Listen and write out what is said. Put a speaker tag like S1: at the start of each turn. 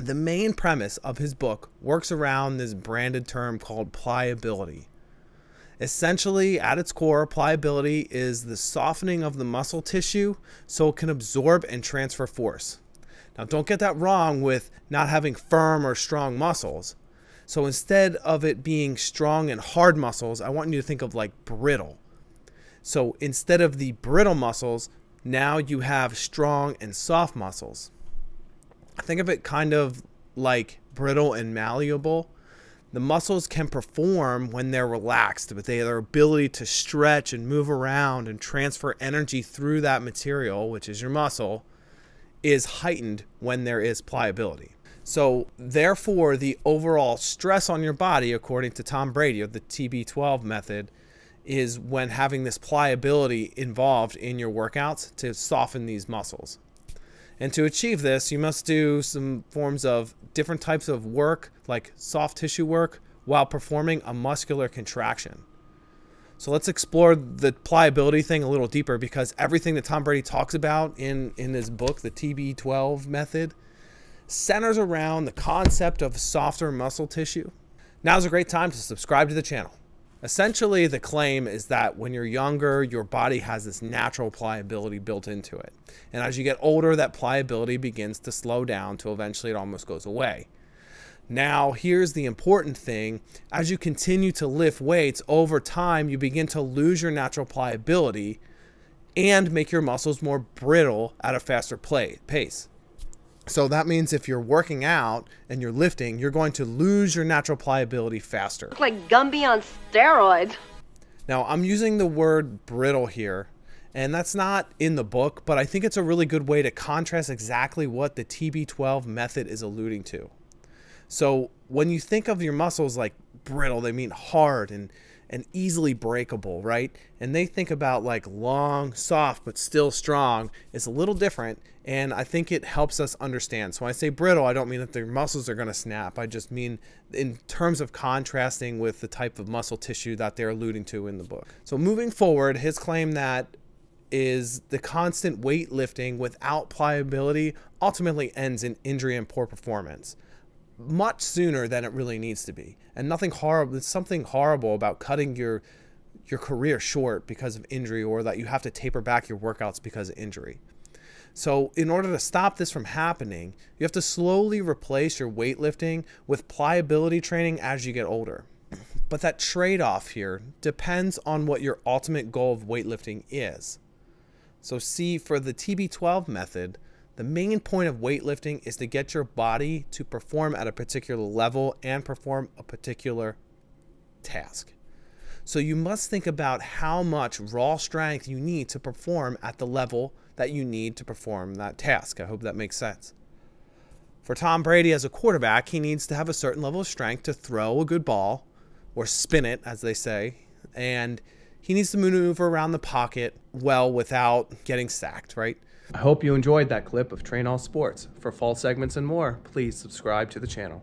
S1: The main premise of his book works around this branded term called pliability. Essentially, at its core, pliability is the softening of the muscle tissue so it can absorb and transfer force. Now, don't get that wrong with not having firm or strong muscles. So instead of it being strong and hard muscles, I want you to think of like brittle. So instead of the brittle muscles, now you have strong and soft muscles. Think of it kind of like brittle and malleable. The muscles can perform when they're relaxed, but their ability to stretch and move around and transfer energy through that material, which is your muscle, is heightened when there is pliability. So therefore, the overall stress on your body, according to Tom Brady of the TB12 method, is when having this pliability involved in your workouts to soften these muscles. And to achieve this, you must do some forms of different types of work, like soft tissue work, while performing a muscular contraction. So let's explore the pliability thing a little deeper, because everything that Tom Brady talks about in his book, the TB12 method, centers around the concept of softer muscle tissue. Now's a great time to subscribe to the channel. Essentially, the claim is that when you're younger, your body has this natural pliability built into it. And as you get older, that pliability begins to slow down till eventually it almost goes away. Now, here's the important thing. As you continue to lift weights over time, you begin to lose your natural pliability and make your muscles more brittle at a faster pace. So that means if you're working out and you're lifting, you're going to lose your natural pliability faster.
S2: Look like Gumby on steroids.
S1: Now, I'm using the word brittle here, and that's not in the book, but I think it's a really good way to contrast exactly what the TB12 method is alluding to. So when you think of your muscles like brittle, they mean hard and easily breakable, right? And they think about like long, soft, but still strong. It's a little different, and I think it helps us understand. So when I say brittle, I don't mean that their muscles are gonna snap. I just mean in terms of contrasting with the type of muscle tissue that they're alluding to in the book. So moving forward, his claim that is the constant weightlifting without pliability ultimately ends in injury and poor performance, much sooner than it really needs to be. And nothing horrible, there's something horrible about cutting your career short because of injury, or that you have to taper back your workouts because of injury. So in order to stop this from happening, you have to slowly replace your weightlifting with pliability training as you get older. But that trade-off here depends on what your ultimate goal of weightlifting is. So see, for the TB12 method, the main point of weightlifting is to get your body to perform at a particular level and perform a particular task. So you must think about how much raw strength you need to perform at the level that you need to perform that task. I hope that makes sense. For Tom Brady as a quarterback, he needs to have a certain level of strength to throw a good ball, or spin it, as they say, and he needs to maneuver around the pocket well without getting sacked, right? I hope you enjoyed that clip of Train All Sports. For full segments and more, please subscribe to the channel.